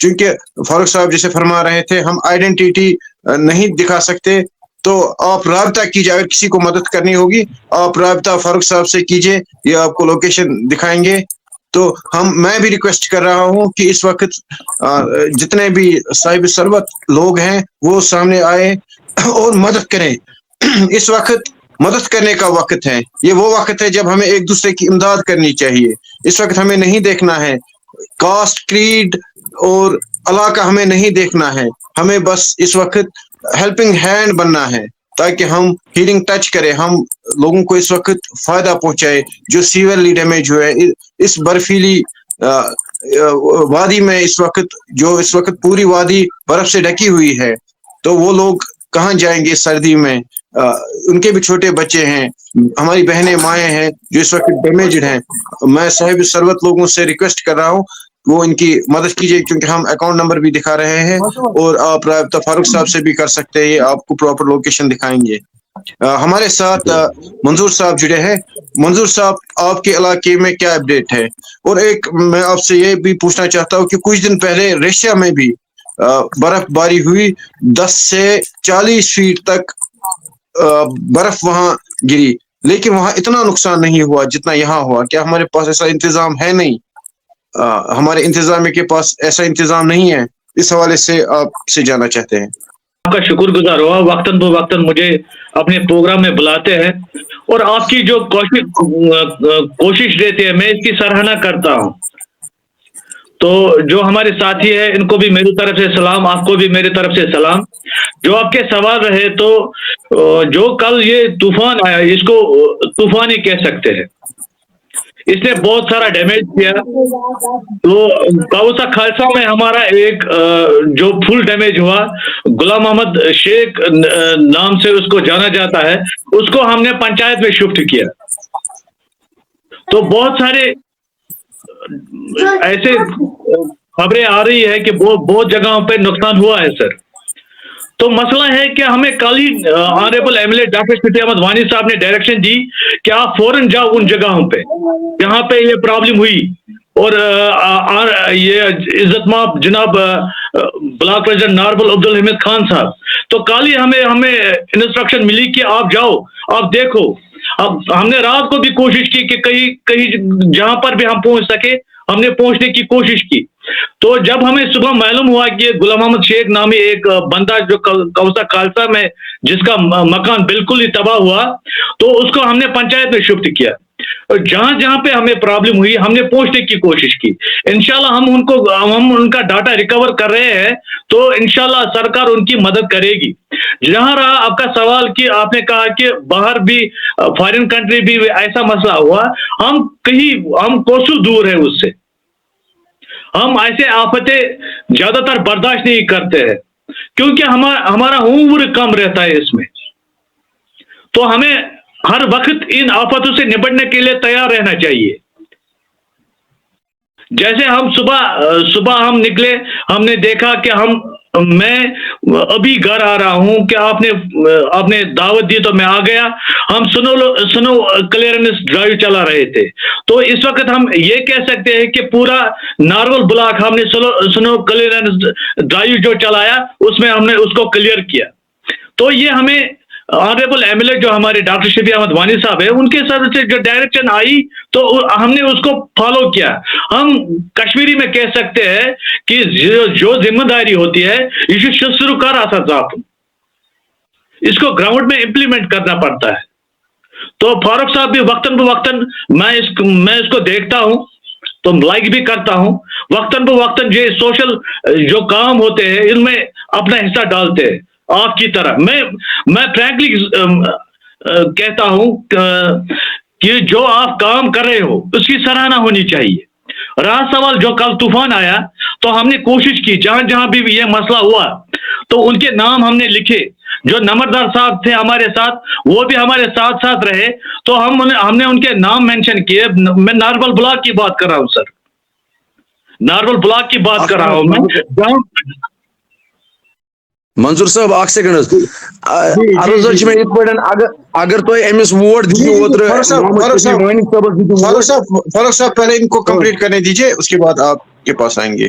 چونکہ فاروق صاحب جیسے فرما رہے تھے ہم آئیڈینٹی نہیں دکھا سکتے، تو آپ رابطہ کیجیے، اگر کسی کو مدد کرنی ہوگی آپ رابطہ فاروق صاحب سے کیجیے، یہ آپ کو لوکیشن دکھائیں گے۔ تو میں بھی ریکویسٹ کر رہا ہوں کہ اس وقت جتنے بھی صاحب ثروت لوگ ہیں وہ سامنے آئے اور مدد کریں۔ اس وقت مدد کرنے کا وقت ہے، یہ وہ وقت ہے جب ہمیں ایک دوسرے کی امداد کرنی چاہیے۔ اس وقت ہمیں نہیں دیکھنا ہے کاسٹ، کریڈ اور علاقہ، ہمیں نہیں دیکھنا ہے، ہمیں بس اس وقت ہیلپنگ ہینڈ بننا ہے تاکہ ہم ہیلنگ ٹچ کریں، ہم لوگوں کو اس وقت فائدہ پہنچائے جو سیورلی ڈیمیج ہوئے ہیں اس برفیلی وادی میں۔ اس وقت پوری وادی برف سے ڈھکی ہوئی ہے، تو وہ لوگ کہاں جائیں گے سردی میں؟ ان کے بھی چھوٹے بچے ہیں، ہماری بہنیں مائیں ہیں جو اس وقت ڈیمیجڈ ہیں۔ میں صاحب ثروت لوگوں سے ریکویسٹ کر رہا ہوں وہ ان کی مدد کیجیے، کیونکہ ہم اکاؤنٹ نمبر بھی دکھا رہے ہیں اور آپ رابطہ فاروق صاحب سے بھی کر سکتے ہیں، آپ کو پراپر لوکیشن دکھائیں گے۔ ہمارے ساتھ منظور صاحب جڑے ہیں۔ منظور صاحب، آپ کے علاقے میں کیا اپڈیٹ ہے؟ اور ایک میں آپ سے یہ بھی پوچھنا چاہتا ہوں کہ کچھ دن پہلے ریشیا میں بھی برف باری ہوئی، 10 سے 40 فیٹ تک برف وہاں گری، لیکن وہاں اتنا نقصان نہیں ہوا جتنا یہاں ہوا۔ کیا ہمارے پاس ایسا انتظام ہے؟ نہیں، ہمارے انتظامیہ کے پاس ایسا انتظام نہیں ہے۔ اس حوالے سے آپ سے جاننا چاہتے ہیں۔ آپ کا شکر گزار ہوا، وقتاً فوقتاً مجھے اپنے پروگرام میں بلاتے ہیں اور آپ کی جو کوشش رہتی ہے میں اس کی سراہنا کرتا ہوں۔ تو جو ہمارے ساتھی ہیں ان کو بھی میری طرف سے سلام، آپ کو بھی میری طرف سے سلام۔ جو آپ کے سوال رہے، تو جو کل یہ طوفان آیا اس کو طوفان ہی کہہ سکتے ہیں، اس نے بہت سارا ڈیمیج کیا۔ تو کاوسا خالصہ میں ہمارا ایک جو فل ڈیمیج ہوا، غلام محمد شیخ نام سے اس کو جانا جاتا ہے، اس کو ہم نے پنچایت میں شفٹ کیا۔ تو بہت سارے ایسے خبریں آ رہی ہے کہ بہت جگہوں پہ نقصان ہوا ہے سر۔ تو مسئلہ ہے کہ ہمیں کل ہی honourable M L A doctor Shafi Ahmed Wani Sahab نے ڈائریکشن دی کہ آپ فوراً جاؤ ان جگہوں پہ جہاں پہ یہ پرابلم ہوئی، اور یہ عزت مآب جناب بلاک پریزیڈنٹ ناربل عبدالحمید خان صاحب، تو کل ہی ہمیں انسٹرکشن ملی کہ آپ جاؤ، آپ دیکھو۔ اب ہم نے رات کو بھی کوشش کی کہ کہیں جہاں پر بھی ہم پہنچ سکے ہم نے پہنچنے کی کوشش کی۔ تو جب ہمیں صبح معلوم ہوا کہ غلام محمد شیخ نامی ایک بندہ جو کوسا خالصہ میں جس کا مکان بالکل ہی تباہ ہوا، تو اس کو ہم نے پنچایت میں شفٹ کیا، اور جہاں جہاں پہ ہمیں پرابلم ہوئی ہم نے پہنچنے کی کوشش کی۔ انشاءاللہ ہم ان کا ڈاٹا ریکور کر رہے ہیں، تو انشاءاللہ سرکار ان کی مدد کرے گی۔ جہاں رہا آپ کا سوال کہ آپ نے کہا کہ باہر بھی فارن کنٹری بھی ایسا مسئلہ ہوا، ہم کوسوں دور ہیں اس سے۔ ہم ایسے آفتیں زیادہ تر برداشت نہیں کرتے ہیں کیونکہ ہمارا عمر کم رہتا ہے اس میں، تو ہمیں ہر وقت ان آفتوں سے نپٹنے کے لیے تیار رہنا چاہیے۔ جیسے ہم صبح ہم نکلے، ہم نے دیکھا کہ میں ابھی گھر آ رہا ہوں کہ آپ نے دعوت دی تو میں آ گیا۔ ہم سنو کلیئرنس ڈرائیو چلا رہے تھے، تو اس وقت ہم یہ کہہ سکتے ہیں کہ پورا نارول بلاک ہم نے سنو کلیئرنس ڈرائیو جو چلایا اس میں ہم نے اس کو کلیئر کیا۔ تو یہ ہمیں آنریبل ایم ایل اے جو ہمارے ڈاکٹر شفیع احمد وانی صاحب ہیں ان کے ساتھ سے جو ڈائریکشن آئی تو ہم نے اس کو فالو کیا۔ ہم کشمیری میں کہہ سکتے ہیں کہ جو ذمہ داری ہوتی ہے یہ شروع کر رہا تھا، اس کو گراؤنڈ میں امپلیمنٹ کرنا پڑتا ہے۔ تو فاروق صاحب بھی وقتاً فوقتاً میں اس کو دیکھتا ہوں تو لائک بھی کرتا ہوں، وقتاً فوقتاً یہ سوشل جو کام ہوتے ہیں ان میں اپنا حصہ ڈالتے ہیں آپ کی طرح۔ میں فرینکلی کہتا ہوں کہ جو آپ کام کر رہے ہو اس کی سراہنا ہونی چاہیے۔ رہا سوال جو کل طوفان آیا تو ہم نے کوشش کی جہاں جہاں بھی یہ مسئلہ ہوا تو ان کے نام ہم نے لکھے، جو نمبردار صاحب تھے ہمارے ساتھ وہ بھی ہمارے ساتھ رہے، تو ہم نے ان کے نام مینشن کیے۔ میں ناربل بلاک کی بات کر رہا ہوں سر، ناربل بلاک کی بات کر رہا ہوں میں۔ منظور صاحب اخ سیکنڈ عرض میں اگر تو امس ووٹ دیو فاروق صاحب پہلے ان کو کمپلیٹ کرنے دیجئے، اس کے بعد آپ کے پاس آئیں گے۔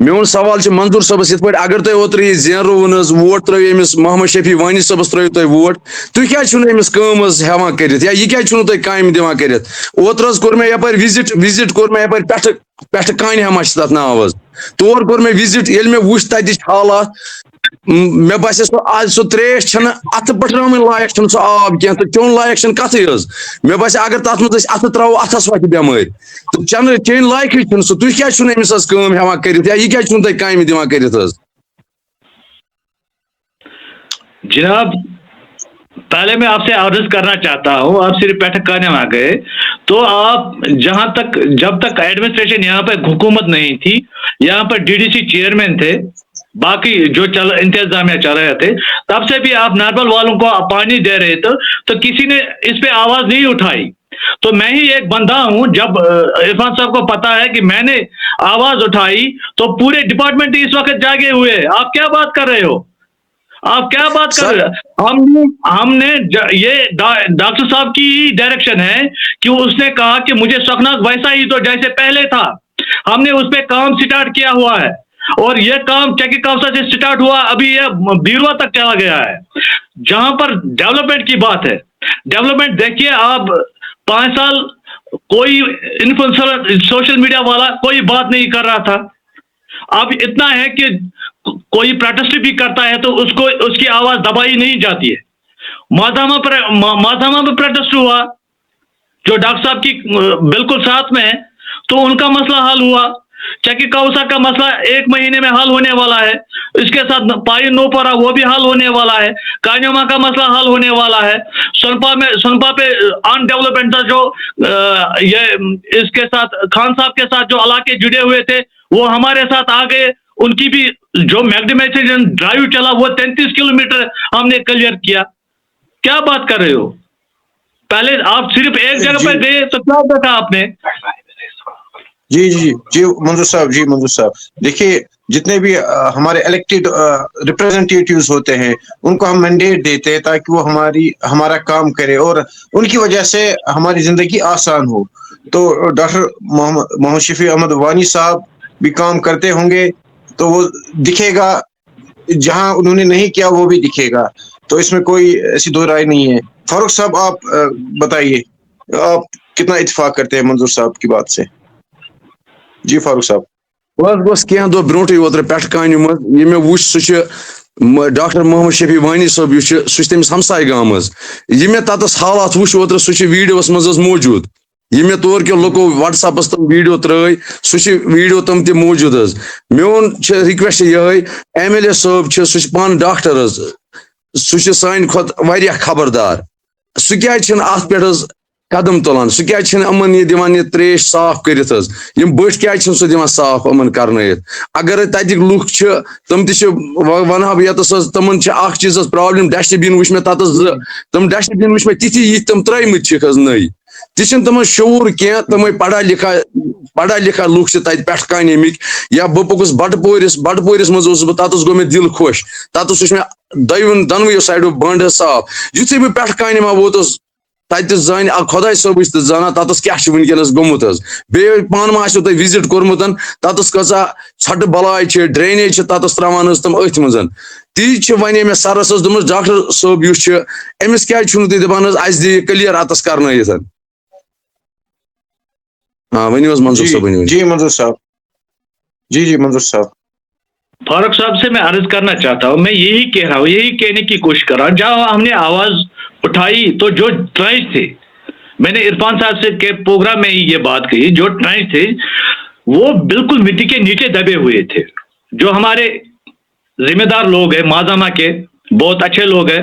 میون سوال چھُ منظور صٲبس یِتھ پٲٹھۍ اگر تۄہہِ اوترٕ یہِ زینروُن حظ ووٹ ترٲیِو أمِس محمد شفیع وانی صٲبس ترٲیِو تُہۍ ووٹ، تُہۍ کیازِ چھُو نہٕ أمِس کٲم حظ ہٮ۪وان کٔرِتھ، یا یہِ کیازِ چھُو نہٕ تُہۍ کامہِ دِوان کٔرِتھ؟ اوترٕ حظ کوٚر مےٚ یپٲرۍ وِزِٹ کوٚر مےٚ یپٲرۍ پٮ۪ٹھٕ کانہِ ہما چھِ تتھ ناو حظ، تور کوٚر مےٚ وِزِٹ، ییٚلہِ مےٚ وٕچھ تتِچ حالات مےٚ باسے سُہ تریش چھنہٕ اَتھٕ پٔٹھراوٕنۍ لایق چھُنہٕ سُہ آب کینٛہہ تہٕ چیوٚن لایق چھُنہٕ کتھٕے حظ، مےٚ باسے اگر تتھ منٛز أسۍ اَتھٕ تراوو اَتھس واتہِ بٮ۪مٲرۍ تہٕ چیٚنۍ لایقٕے چھُنہٕ سُہ، تُہۍ کیازِ چھُو نہٕ أمِس حظ کٲم ہٮ۪وان کٔرِتھ، یا یہِ کیازِ چھُو نہٕ تُہۍ کامہِ دِوان کٔرِتھ حظ؟ جناب پہلے میں آپ سے عرض کرنا چاہتا ہوں، آپ صرف بیٹھک کرنے میں گئے تو آپ جب تک ایڈمنسٹریشن یہاں پہ حکومت نہیں تھی، یہاں پر ڈی ڈی سی چیئرمین تھے، باقی جو انتظامیہ چل رہے تھے، تب سے بھی آپ ناربل والوں کو پانی دے رہے تھے تو کسی نے اس پہ آواز نہیں اٹھائی، تو میں ہی ایک بندہ ہوں، جب عرفان صاحب کو پتا ہے کہ میں نے آواز اٹھائی تو پورے ڈپارٹمنٹ اس وقت جاگے ہوئے، آپ کیا بات کر رہے ہو؟ آپ کیا بات کر رہے ہیں؟ ہم نے یہ ڈاکٹر صاحب کی ڈائریکشن ہے کہ اس نے کہا کہ مجھے سکناگ ویسا ہی تو جیسے پہلے تھا، ہم نے اس پہ کام سٹارٹ کیا ہوا ہے اور یہ کام چیکی کاؤسا سے سٹارٹ ہوا، ابھی یہ بیروا تک چلا گیا ہے۔ جہاں پر ڈیولپمنٹ کی بات ہے، ڈیولپمنٹ دیکھیے آپ 5 سال کوئی انفلوئنسر سوشل میڈیا والا کوئی بات نہیں کر رہا تھا، اب اتنا ہے کہ کوئی پروٹیسٹ بھی کرتا ہے تو اس کی آواز دبائی نہیں جاتی ہے۔ ماضامہ پر پروٹیسٹ ہوا جو ڈاکٹر صاحب کی بالکل ساتھ میں ہے، تو ان کا مسئلہ حل ہوا، چکی کاؤسا کا مسئلہ 1 مہینے میں حل ہونے والا ہے، اس کے ساتھ پائی نو پورا وہ بھی حل ہونے والا ہے، کانیوما کا مسئلہ حل ہونے والا ہے، سنپا پہ ان ڈیولپمنٹ جو یہ اس کے ساتھ خان صاحب کے ساتھ جو علاقے جڑے ہوئے تھے وہ ہمارے ساتھ آ گئے، ان کی بھی جو میگنیفیسنٹ ڈرائیو چلا وہ 33 کلومیٹر ہم نے کلیئر کیا۔ کیا بات کر رہے ہو؟ پہلے آپ صرف ایک جگہ پہ گئے تو کیا دیکھا آپ نے؟ جی جی جی منظور صاحب دیکھیے جتنے بھی ہمارے الیکٹڈ ریپرزینٹیٹیوز ہوتے ہیں ان کو ہم مینڈیٹ دیتے ہیں تاکہ وہ ہمارا کام کرے اور ان کی وجہ سے ہماری زندگی آسان ہو، تو ڈاکٹر محمد شفیع احمد وانی صاحب بھی کام کرتے ہوں گے تو وہ دکھے گا، جہاں انہوں نے نہیں کیا وہ بھی دکھے گا، تو اس میں کوئی ایسی دو رائے نہیں ہے۔ فاروق صاحب آپ بتائیے، آپ کتنا اتفاق کرتے ہیں منظور صاحب کی بات سے؟ جی فاروق صاحب۔ بہٕ حظ گوٚژھ کینٛہہ دۄہ برونٛٹھٕے اوترٕ پٮ۪ٹھٕ کانہِ منٛز یہِ مےٚ وُچھ سُہ چھُ ڈاکٹر محمد شفیع وانی صٲب یُس چھُ سُہ چھُ تٔمِس ہمساے گام حظ، یہِ مےٚ تتس حالات وُچھ اوترٕ سُہ چھُ ویٖڈیوس منٛز حظ موٗجوٗد، یہِ مےٚ تور کیو لُکو وٹس ایپس تِم ویٖڈیو ترٲے سُہ چھُ ویٖڈیو تِم تہِ موٗجوٗد حظ۔ میون چھِ رِکویسٹ یِہے ایم ایل اے صٲب چھُ سُہ چھُ پانہٕ ڈاکٹر حظ، سُہ چھُ سانہِ کھۄتہٕ واریاہ خبردار، سُہ کیازِ چھُنہٕ اتھ پٮ۪ٹھ حظ قدم تُلان، سُہ کیازِ چھُنہٕ یِمن یہِ دِوان یہِ تریش صاف کٔرِتھ حظ، یِم بٔٹھۍ کیازِ چھِنہٕ سُہ دِوان صاف یِمن کرنٲیِتھ؟ اگر تتِکۍ لُکھ چھِ تِم تہِ چھِ ونہٕ بہٕ ییٚتس حظ تِمن چھِ اکھ چیٖز حظ پرابلم، ڈسٹہٕ بِن وٕچھ مےٚ تتس 2 تِم ڈسٹہٕ بِن وٕچھ مےٚ تِتھی یِتھ تِم ترٲیمٕتۍ چھِکھ حظ نٔے، تہِ چھِنہٕ تِمن شعوٗر کینٛہہ، تِمے پڑھا لکھا لُکھ چھِ تتہِ پٮ۪ٹھٕ کانہِ آمٕتۍ، یا بہٕ پوٚکُس بٹہٕ پورِس منٛز اوسُس بہٕ تتس گوٚو مےٚ دِل خۄش، تتس وٕچھ مےٚ دۄنوٕیو سایڈو بنٛڈ حظ صاف، یُتھُے بہٕ پٮ۪ٹھٕ کانہِ ما ووتُس تتہِ زانہِ خۄداے صٲبٕے چھِ زانان تتس کیاہ چھُ وٕنکیٚنس گوٚمُت حظ، بیٚیہِ پانہٕ ما آسیو تۄہہِ وِزِٹ کوٚرمُت تتس کۭژاہ ژھۄٹہٕ بلاے چھِ، ڈرینیج چھِ تتس تراوان حظ تِم أتھۍ منٛز، تی چھِ ونے مےٚ سرس حظ دوٚپمَس ڈاکٹر صٲب یُس چھُ أمِس کیازِ چھُو نہٕ تُہۍ دپان حظ اَسہِ دِیہِ کلیر اتس کرنٲیِتھ؟ ؤنِو حظ منظور صٲب ؤنِو۔ جی منظور صاحب، جی منظور صاحب۔ فاروق صاحب سے میں عرض کرنا چاہتا ہوں، میں یہی کہہ رہا ہوں، یہی کہنے کی کوشش کر رہا ہوں، جہاں ہم نے آواز اٹھائی تو جو ٹرائنچ تھے، میں نے عرفان صاحب سے کے پروگرام میں یہ بات کہی، جو ٹرائنچ تھے وہ بالکل مٹی کے نیچے دبے ہوئے تھے، جو ہمارے ذمہ دار لوگ ہیں ماضامہ کے بہت اچھے لوگ ہیں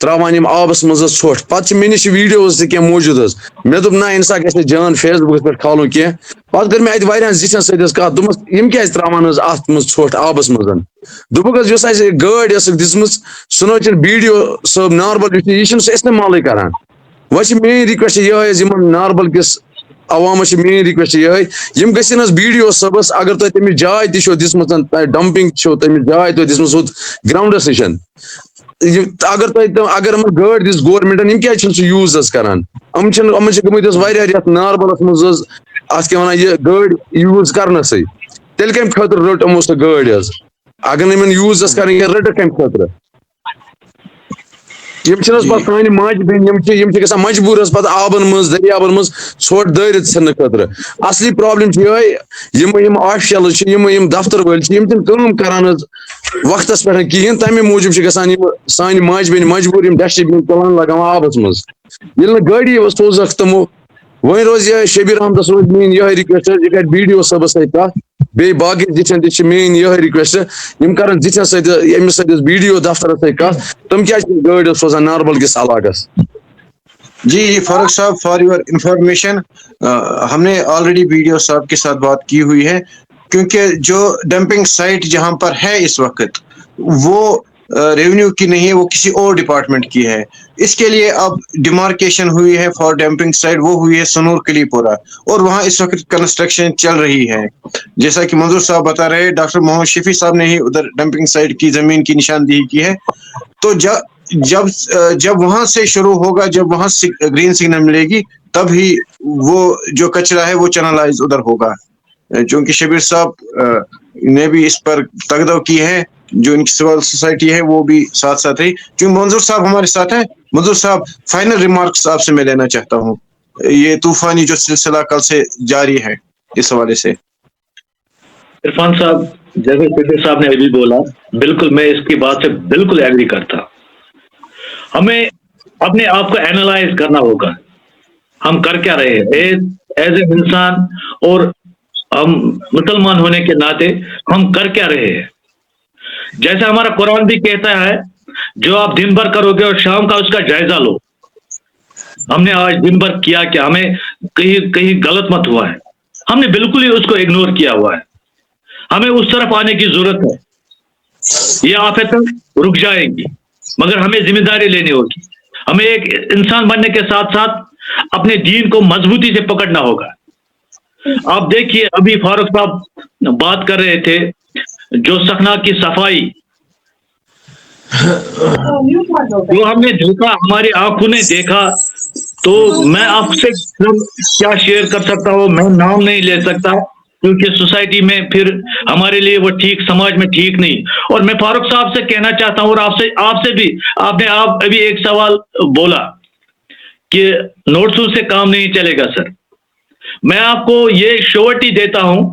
تراوان یم آبس مز ژھوٹ پتہ مےٚ نِش ویڈیوز تہِ کینٛہہ موٗجوٗد حظ مےٚ دوٚپ نہ اِنسا گژھِ نہٕ جان فیس بُکس پٮ۪ٹھ کھالُن کینٛہہ پتہٕ کٔر مےٚ اَتہِ واریاہن زِٹھٮ۪ن سۭتۍ حظ کتھ دوٚپمَس یِم کیازِ تراوان حظ اتھ منٛز ژھوٹ آبس منٛز دوٚپُکھ حظ یۄس اَسہِ گٲڑۍ ٲسٕکھ دِژمٕژ سُہ نہ حظ چھُنہٕ بی ڈی او صٲب ناربل یہِ چھُنہٕ سُہ استعمالٕے کران وۄنۍ چھِ میٲنۍ رِکویسٹ یِہے حظ یِمن ناربل کِس عوامس چھِ میٲنۍ رِکویسٹ یِہے یِم گٔژھِنۍ حظ بی ڈی او صٲبس اگر تۄہہِ تٔمِس جاے تہِ چھو دِژمٕژ ڈمپنگ چھو تٔمِس جاے تۄہہِ دِژمٕژ ہُتھ گراونڈس نِش اگر تۄہہِ اگر یِمن گٲڑۍ دِژ گورمنٹن یِم کیازِ چھِنہٕ سُہ یوٗز حظ کران یِم چھِ گٔمٕتۍ حظ واریاہ رٮ۪تھ ناربلس منٛز حظ اتھ کیاہ وَنان یہِ گٲڑۍ یوٗز کرنَسٕے تیٚلہِ کمہِ خٲطرٕ رٔٹ یِمو سۄ گٲڑۍ حظ اگر نہٕ یِمن یوٗز ٲس کرٕنۍ رٔٹٕکھ کمہِ خٲطرٕ یِم چھِنہٕ حظ پتہٕ سانہِ ماجہِ بیٚنہِ یِم چھِ گژھان مجبوٗر حظ پتہٕ آبن منٛز دٔریابن منٛز ژھۄٹھ دٲرِتھ ژھٕننہٕ خٲطرٕ اصلی پرابلم چھِ یِہے یِم آفشلز چھِ یِم دفتر وٲلۍ چھِ یِم چھِنہٕ کٲم کران حظ وقتس پٮ۪ٹھ کِہیٖنۍ تمے موٗجوٗب چھِ گژھان یِم سانہِ ماجہِ بیٚنہِ مجبوٗر یِم ڈسٹہٕ بِن تُلان لگاوان آبس منٛز ییٚلہِ نہٕ گٲڑی سوزکھ تِمو وۄنۍ روزِ یِہے شبیٖر احمدس روزِ میٲنۍ یِہے رِکویسٹ یہِ کرِ بی ڈی او صٲبس سۭتۍ کتھ بیٚیہِ باقٕے زِٹھٮ۪ن تہِ چھِ میٲنۍ یِہے رِکویسٹ یِم کرن زِٹھٮ۪ن سۭتۍ أمِس سۭتۍ بی ڈی او دفترس سۭتۍ کتھ تِم کیازِ چھِ گٲڑۍ سوزان ناربل کِس علاقس جی فاروق صاحب فار یور انفارمیشن ہم نے آلریڈی بی ڈی او صاحب کے ساتھ بات کی ہوئی ہے کیونکہ جو ڈمپنگ سائٹ جہاں پر ہے اس وقت وہ ریونیو کی نہیں ہے وہ کسی اور ڈپارٹمنٹ کی ہے اس کے لیے اب ڈیمارکیشن ہوئی ہے فار ڈمپنگ سائٹ وہ ہوئی ہے سنور کلی پورہ اور وہاں اس وقت کنسٹرکشن چل رہی ہے جیسا کہ منظور صاحب بتا رہے ڈاکٹر محمد شفیع صاحب نے ہی ادھر ڈمپنگ سائٹ کی زمین کی نشاندہی کی ہے تو جب وہاں سے شروع ہوگا جب وہاں گرین سگنل ملے گی تب ہی وہ جو کچرا ہے وہ چینلائز ادھر ہوگا چونکہ شبیر صاحب نے بھی اس پر تگدو کی ہے جو ان کی سول سوسائٹی ہے وہ بھی ساتھ ساتھ رہی چونکہ منظور صاحب ہمارے ساتھ ہیں منظور صاحب فائنل ریمارکس آپ سے میں لینا چاہتا ہوں یہ طوفانی جو سلسلہ کل سے جاری ہے اس حوالے سے عرفان صاحب جیسے شفیع صاحب نے ابھی بولا بالکل میں اس کی بات سے بالکل ایگری کرتا ہمیں اپنے آپ کو اینالائز کرنا ہوگا ہم کر کیا رہے ہیں ایز اے انسان اور ہم مسلمان ہونے کے ناطے ہم کر کیا رہے ہیں جیسے ہمارا قرآن بھی کہتا ہے جو آپ دن بھر کرو گے اور شام کا اس کا جائزہ لو ہم نے آج دن بھر کیا کیا ہمیں کہیں غلط مت ہوا ہے ہم نے بالکل ہی اس کو اگنور کیا ہوا ہے ہمیں اس طرف آنے کی ضرورت ہے یہ آفتیں رک جائیں گی مگر ہمیں ذمہ داری لینی ہوگی ہمیں ایک انسان بننے کے ساتھ ساتھ اپنے دین کو مضبوطی سے پکڑنا ہوگا آپ دیکھیے ابھی فاروق صاحب بات کر رہے تھے جو سخنا کی صفائی جو ہم نے دیکھا ہماری آنکھوں نے دیکھا تو میں آپ سے کیا شیئر کر سکتا ہوں میں نام نہیں لے سکتا کیونکہ سوسائٹی میں پھر ہمارے لیے وہ ٹھیک سماج میں ٹھیک نہیں اور میں فاروق صاحب سے کہنا چاہتا ہوں اور آپ سے بھی آپ نے ابھی ایک سوال بولا کہ نوٹسوں سے کام نہیں چلے گا سر میں آپ کو یہ شورٹی دیتا ہوں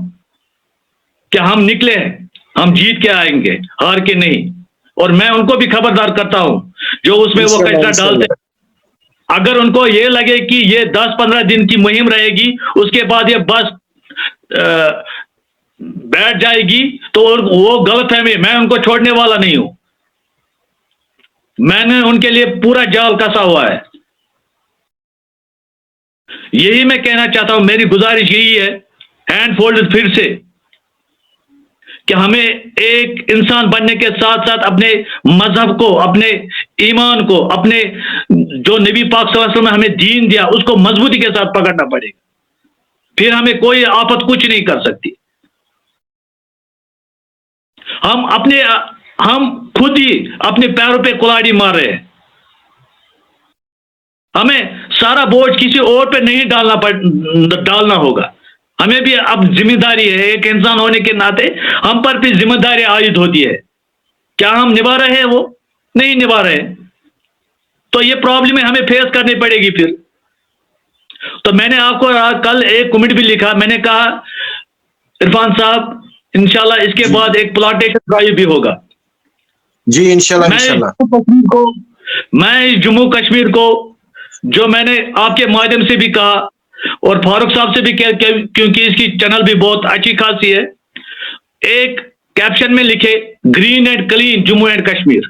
کہ ہم نکلے ہیں ہم جیت کے آئیں گے ہار کے نہیں اور میں ان کو بھی خبردار کرتا ہوں جو اس میں وہ کچرا ڈالتے ہیں اگر ان کو یہ لگے کہ یہ 10-15 دن کی مہم رہے گی اس کے بعد یہ بس بیٹھ جائے گی تو وہ غلط فہمی میں ان کو چھوڑنے والا نہیں ہوں میں نے ان کے لیے پورا جال کسا ہوا ہے یہی میں کہنا چاہتا ہوں میری گزارش یہی ہے ہینڈ فولڈ پھر سے کہ ہمیں ایک انسان بننے کے ساتھ ساتھ اپنے مذہب کو اپنے ایمان کو اپنے جو نبی پاک صلی اللہ علیہ وسلم نے ہمیں دین دیا اس کو مضبوطی کے ساتھ پکڑنا پڑے گا پھر ہمیں کوئی آفت کچھ نہیں کر سکتی ہم خود ہی اپنے پیروں پہ کلاڑی مار رہے ہیں ہمیں سارا بوجھ کسی اور پہ نہیں ڈالنا ہوگا ہمیں بھی اب ذمہ داری ہے ایک انسان ہونے کے ناطے ہم پر بھی ذمہ داری عائد ہوتی ہے کیا ہم نبھا رہے ہیں وہ نہیں نبھا رہے تو یہ پرابلم ہمیں فیس کرنی پڑے گی پھر تو میں نے آپ کو کل ایک کمنٹ بھی لکھا میں نے کہا عرفان صاحب انشاءاللہ اس کے بعد ایک پلانٹیشن ڈرائیو بھی ہوگا جی انشاءاللہ میں جموں کشمیر کو جو میں نے آپ کے مادھیم سے بھی کہا اور فاروق صاحب سے بھی کیونکہ اس کی چینل بھی بہت اچھی خاصی ہے ایک کیپشن میں لکھے green and clean Jammu and Kashmir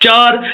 4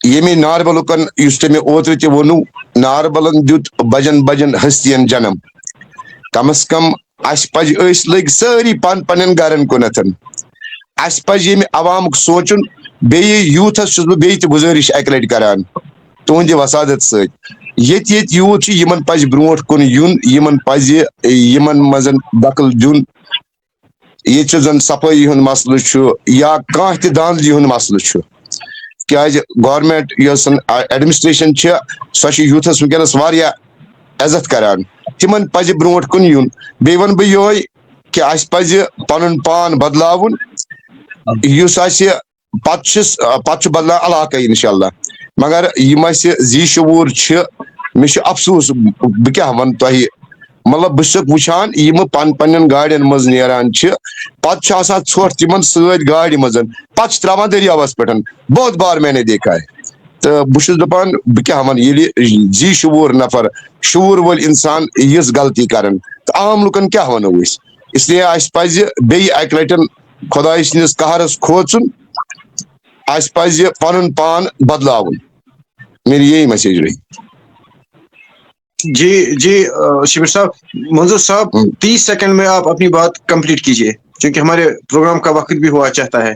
یمی ناربلکن یس تمہ اوتر تہ ونو ناربلن دیت بجن بجن ہستین جنم کم از کم اس پج اس لگ ساری پن پنن گرن کنتن اس پج یم عوامک سوچن بیٚیہِ یوٗتھس چھُس بہٕ بیٚیہِ تہِ گُزٲرِش اکہِ لٹہِ کران تُہنٛدِ وسادت سۭتۍ ییٚتہِ یوٗتھ چھُ یِمن پزِ برونٛٹھ کُن یُن یِمن پزِ یِمن منٛز دخل دیُن ییٚتہِ چھُ زن صفٲیی ہُنٛد مسلہٕ چھُ یا کانٛہہ تہِ دانٛدگی ہُنٛد مسلہٕ چھُ کیازِ گورمنٹ یۄس ایڈمنسٹریشن چھِ سۄ چھِ یوٗتھس ونکیٚنس واریاہ عزت کران تِمن پزِ برونٛٹھ کُن یُن بیٚیہِ ونہٕ بہٕ یِہوے کہِ اسہِ پزِ پنُن پان بدلاوُن یُس اسہِ پتہٕ چھُ بدلان علاقے انشاء اللہ مگر یِم اسہِ زی شعوٗر چھِ مےٚ چھُ افسوٗس بہٕ کیاہ وَنہٕ تۄہہِ مطلب بہٕ چھُسکھ وٕچھان یِم پننٮ۪ن گاڑٮ۪ن منٛز نیران چھِ پتہٕ چھُ آسان ژھۄٹھ تِمن سۭتۍ گاڑِ منٛز پتہٕ چھِ تراوان دٔریاوس پٮ۪ٹھ بہت بار میں نے دیکھا ہے تہٕ بہٕ چھُس دپان بہٕ کیاہ وَنہٕ ییٚلہِ زی شعوٗر نفر شعوٗر وٲلۍ انسان یِژھ غلطی کران تہٕ عام لُکن کیاہ وَنو أسۍ اسلیے اسہِ پزِ بیٚیہِ اکہِ لٹہِ خۄداے سٕنٛدِس قہرس کھوژُن اس پزِ پنُن پان بدلاوُن میری یہی میسج رہی جی شبیر صاحب منظور صاحب 30 سیکنڈ میں آپ اپنی بات کمپلیٹ کیجیے کیونکہ ہمارے پروگرام کا وقت بھی ہوا چاہتا ہے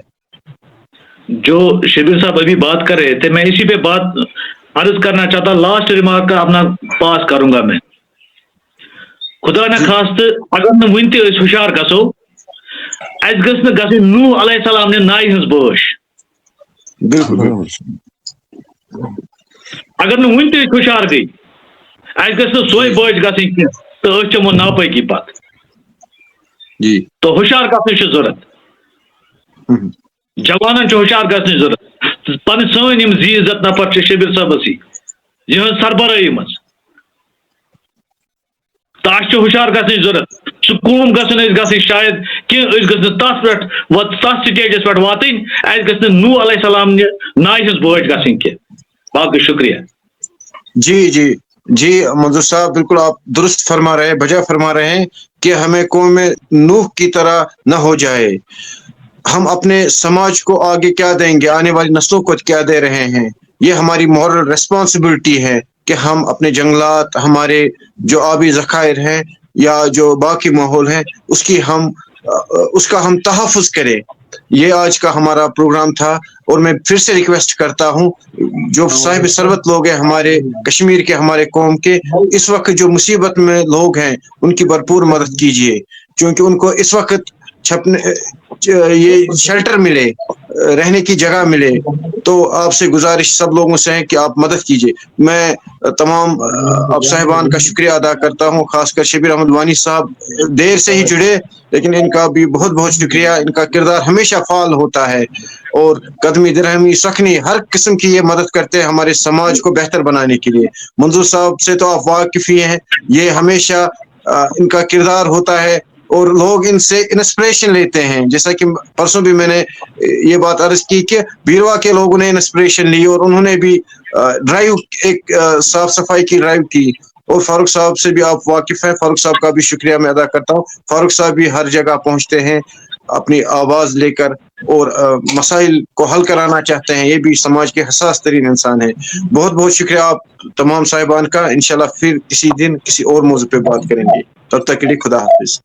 جو شبیر صاحب ابھی بات کر رہے تھے میں اسی پہ بات عرض کرنا چاہتا لاسٹ ریمارک کا اپنا پاس کروں گا میں خدا نہ خواست اگر نہ ون تہ ہوشیار گژھو اس گژھِ نہ گژھٕنۍ نوح علیہ السلام نے ناے ہٕنٛز بٲش بالکل اگر نہ ون تہ ہوشیار گئی اس گژھِ نہ سوے بٲش گژھٕنۍ کینٛہہ تہٕ أسۍ چمو ناپٲکی پتہٕ جی تو ہوشیار گژھنٕچ چھِ ضروٗرت جوانن چھِ ہوشیار گژھنٕچ ضروٗرت پنٕنۍ سٲنۍ یِم زی عزت نفر چھِ شبیر صٲبس یِہٕنٛز سربرٲہی منٛز تہٕ اَسہِ چھِ ہوشیار گژھنٕچ ضروٗرت سُہ قوم گژھن أسۍ گژھٕنۍ شاید کینٛہہ أسۍ گٔژھ نہٕ تتھ پٮ۪ٹھ تتھ سٹیجس پٮ۪ٹھ واتٕنۍ اَسہِ گژھِ نہٕ نوح علیہ السلام ناے ہٕنٛز بٲش گژھٕنۍ کینٛہہ باقٕے شُکریہ جی منظور صاحب بالکل آپ درست فرما رہے ہیں بجا فرما رہے ہیں کہ ہمیں قوم نوح کی طرح نہ ہو جائے ہم اپنے سماج کو آگے کیا دیں گے آنے والی نسلوں کو کیا دے رہے ہیں یہ ہماری مورل ریسپانسبلٹی ہے کہ ہم اپنے جنگلات ہمارے جو آبی ذخائر ہیں یا جو باقی ماحول ہے اس کا ہم تحفظ کریں یہ آج کا ہمارا پروگرام تھا اور میں پھر سے ریکویسٹ کرتا ہوں جو صاحب ثروت لوگ ہیں ہمارے کشمیر کے ہمارے قوم کے اس وقت جو مصیبت میں لوگ ہیں ان کی بھرپور مدد کیجیے کیونکہ ان کو اس وقت یہ شیلٹر ملے رہنے کی جگہ ملے تو آپ سے گزارش سب لوگوں سے ہے کہ آپ مدد کیجیے میں تمام آپ صاحبان کا شکریہ ادا کرتا ہوں خاص کر شبیر احمد وانی صاحب دیر سے ہی جڑے لیکن ان کا بھی بہت بہت شکریہ ان کا کردار ہمیشہ فعال ہوتا ہے اور قدمی درہمی سخنی ہر قسم کی یہ مدد کرتے ہیں ہمارے سماج کو بہتر بنانے کے لیے منظور صاحب سے تو آپ واقف ہی ہیں یہ ہمیشہ ان کا کردار ہوتا ہے اور لوگ ان سے انسپریشن لیتے ہیں جیسا کہ پرسوں بھی میں نے یہ بات عرض کی کہ بیروا کے لوگوں نے انسپریشن لی اور انہوں نے بھی ڈرائیو ایک صاف صفائی کی ڈرائیو کی اور فاروق صاحب سے بھی آپ واقف ہیں فاروق صاحب کا بھی شکریہ میں ادا کرتا ہوں فاروق صاحب بھی ہر جگہ پہنچتے ہیں اپنی آواز لے کر اور مسائل کو حل کرانا چاہتے ہیں یہ بھی سماج کے حساس ترین انسان ہیں بہت بہت شکریہ آپ تمام صاحبان کا انشاءاللہ پھر کسی دن کسی اور موضوع پہ بات کریں گے تب تک کے لیے خدا حافظ